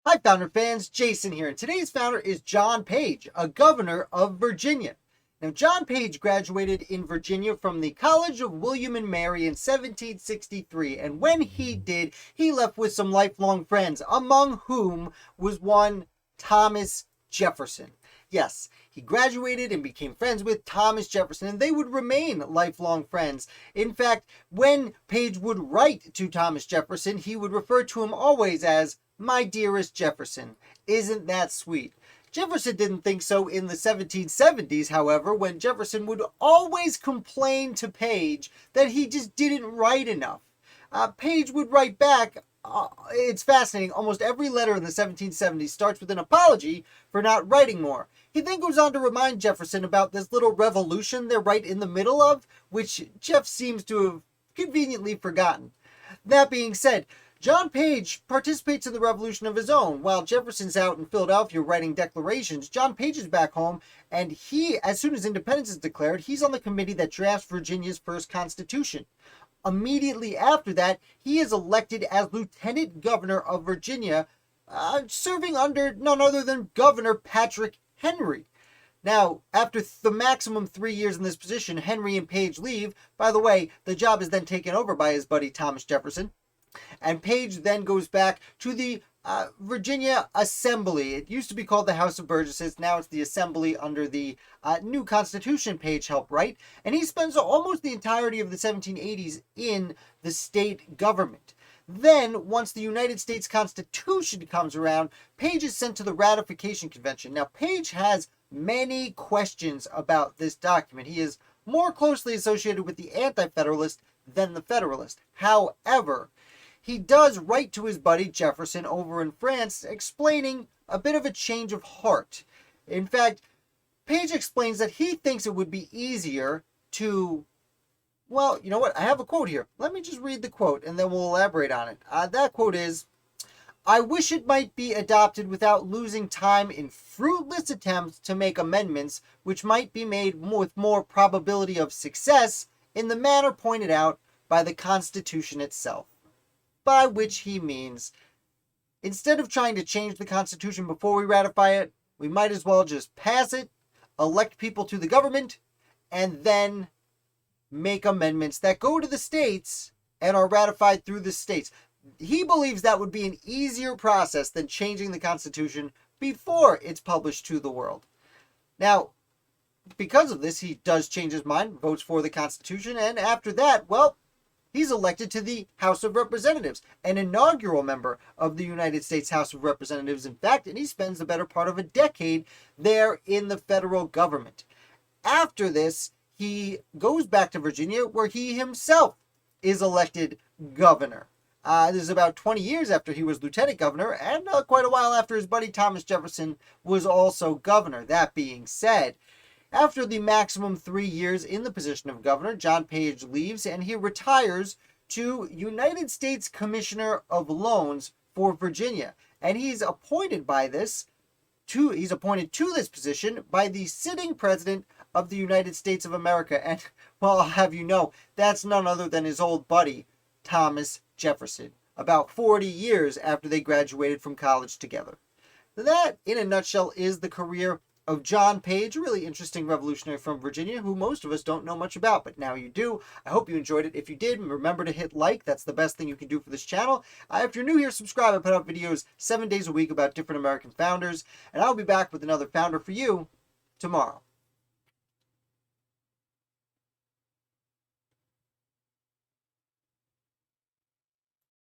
Hi, Founder fans. Jason here. And today's founder is John Page, a governor of Virginia. Now, John Page graduated in Virginia from the College of William and Mary in 1763. And when he did, he left with some lifelong friends, among whom was one Thomas Jefferson. Yes, he graduated and became friends with Thomas Jefferson, and they would remain lifelong friends. In fact, when Page would write to Thomas Jefferson, he would refer to him always as "My dearest Jefferson." Isn't that sweet? Jefferson didn't think so in the 1770s, however, when Jefferson would always complain to Page that he just didn't write enough. Page would write back. It's fascinating. Almost every letter in the 1770s starts with an apology for not writing more. He then goes on to remind Jefferson about this little revolution they're right in the middle of, which Jeff seems to have conveniently forgotten. That being said, John Page participates in the revolution of his own. While Jefferson's out in Philadelphia writing declarations, John Page is back home, and he, as soon as independence is declared, he's on the committee that drafts Virginia's first constitution. Immediately after that, he is elected as Lieutenant Governor of Virginia, serving under none other than Governor Patrick Henry. Now, after the maximum 3 years in this position, Henry and Page leave. By the way, the job is then taken over by his buddy Thomas Jefferson. And Page then goes back to the Virginia Assembly. It used to be called the House of Burgesses. Now it's the Assembly under the new Constitution Page helped write. And he spends almost the entirety of the 1780s in the state government. Then, once the United States Constitution comes around, Page is sent to the Ratification Convention. Now, Page has many questions about this document. He is more closely associated with the Anti-Federalist than the Federalist. However, he does write to his buddy Jefferson over in France, explaining a bit of a change of heart. In fact, Page explains that he thinks it would be easier to, well, you know what? I have a quote here. Let me just read the quote and then we'll elaborate on it. That quote is, "I wish it might be adopted without losing time in fruitless attempts to make amendments which might be made with more probability of success in the manner pointed out by the Constitution itself." By which he means, instead of trying to change the Constitution before we ratify it, we might as well just pass it, elect people to the government, and then make amendments that go to the states and are ratified through the states. He believes that would be an easier process than changing the Constitution before it's published to the world. Now, because of this, he does change his mind, votes for the Constitution, and after that, well, he's elected to the House of Representatives, an inaugural member of the United States House of Representatives, in fact, and he spends the better part of a decade there in the federal government. After this, he goes back to Virginia, where he himself is elected governor. This is about 20 years after he was lieutenant governor, and quite a while after his buddy Thomas Jefferson was also governor. That being said, after the maximum 3 years in the position of governor, John Page leaves and he retires to United States Commissioner of Loans for Virginia. And he's appointed to this position by the sitting president of the United States of America. And, well, I'll have you know, that's none other than his old buddy, Thomas Jefferson, about 40 years after they graduated from college together. That, in a nutshell, is the career of John Page, a really interesting revolutionary from Virginia who most of us don't know much about, but now you do. I hope you enjoyed it. If you did, remember to hit like. That's the best thing you can do for this channel. If you're new here, subscribe. I put out videos 7 days a week about different American founders, and I'll be back with another founder for you tomorrow.